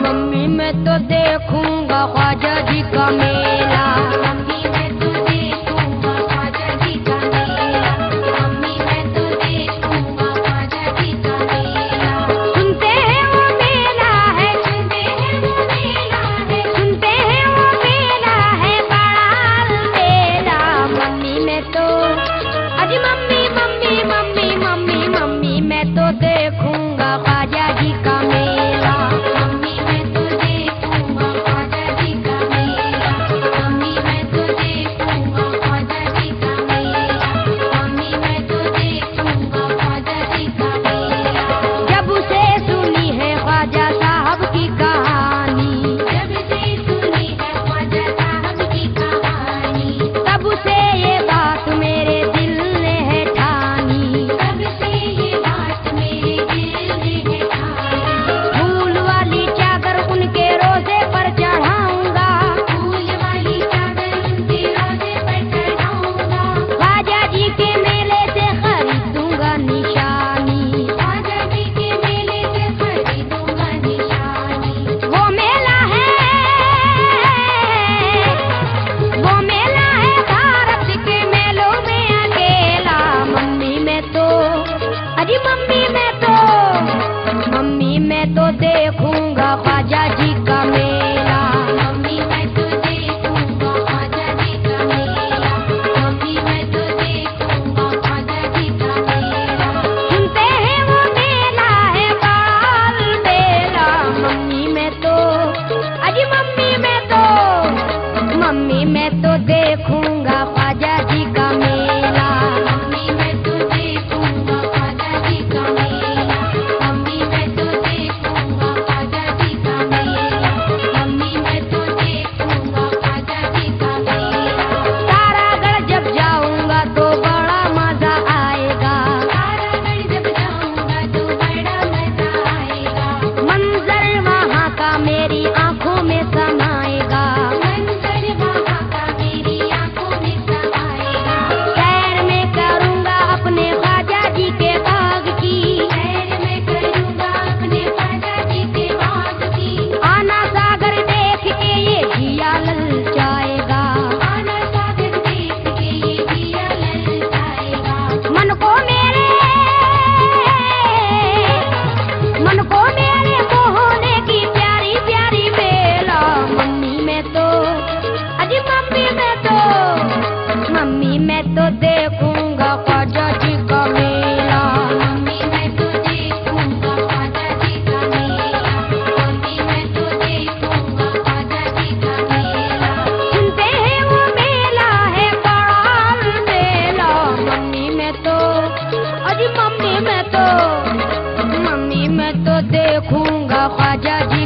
Mummy मैं तो देखूंगा ख्वाजा जी का मेला। मम्मी मैं तो देखूंगा ख्वाजा जी का मेला। मम्मी मैं तो देखूंगा ख्वाजा जी का मेला। सुनते हैं वो मेला है, सुनते हैं वो मेला है, सुनते हैं वो मेला है बड़ा बेला। मम्मी मैं तो अजी mummy mummy mummy mummy mummy मैं तो देखूंगा ख्वाजा जी का मेला। मम्मी मैं तो देखूंगा ख्वाजा जी का मेला। मम्मी मैं तो देखूंगा ख्वाजा जी का मेला। मम्मी मैं तो देखूंगा ख्वाजा जी का मेला। जब से सुनी है ख्वाजा साहब की कहानी, जब से सुनी है ख्वाजा साहब की कहानी, तब से ये बात मेरे दिल ने है ठानी। तब से ये बात मेरे दिल ने है ठानी। फूल वाली चादर उनके रोजे पर चढ़ाऊंगा, फूल वाली चादर उनके रोजे पर चढ़ाऊंगा। ख्वाजा जी के मेले से खरीदूंगा निशानी। ख्वाजा जी के मेले से खरीदूंगा निशानी। वो मेला है भारत के मेलों में अकेला। मम्मी मैं तो अजी मम्मी मैं तो देखूंगा ख्वाजा जी का मेला। मम्मी मैं तो देखूंगा ख्वाजा जी का मेला। मम्मी मैं तो देखूंगा ख्वाजा जी का मेला। सुनते हैं वो मेला है बाल बेला। मम्मी मैं तो अजी मम्मी मैं तो देखूंगा ख्वाजा जी का मेला। मम्मी मैं तो देखूंगा ख्वाजा जी का मेला। मम्मी मैं तो देखूंगा ख्वाजा जी का मेला। मम्मी मैं तो देखूंगा ख्वाजा जी का मेला। तारागढ़ जब जाऊंगा तो बड़ा मजा आएगा। तारागढ़ जब जाऊंगा तो बड़ा मजा आएगा। मंजर वहाँ का मेरी आंखों में समाएगा। मंजर वहाँ का मेरी आंखों में समाएगा। सैर में करूंगा अपने ख्वाजा जी के बाग की। सैर में करूंगा अपने ख्वाजा जी के बाग की। आना सागर देख के ये जिया ललचाएगा। आना सागर देख के ये जिया ललचाएगा। मन को मेरे मोहने की प्यारी प्यारी बेला। मम्मी मैं तो अजी मम्मी मैं तो देखूंगा ख्वाजा जी का मेला। मम्मी मैं तो देखूंगा ख्वाजा जी का मेला। मम्मी मैं तो देखूंगा ख्वाजा जी का मेला। सुनते हैं वो मेला है बड़ा बेला। मम्मी मैं तो अजी मम्मी मैं तो देखूंगा ख्वाजा जी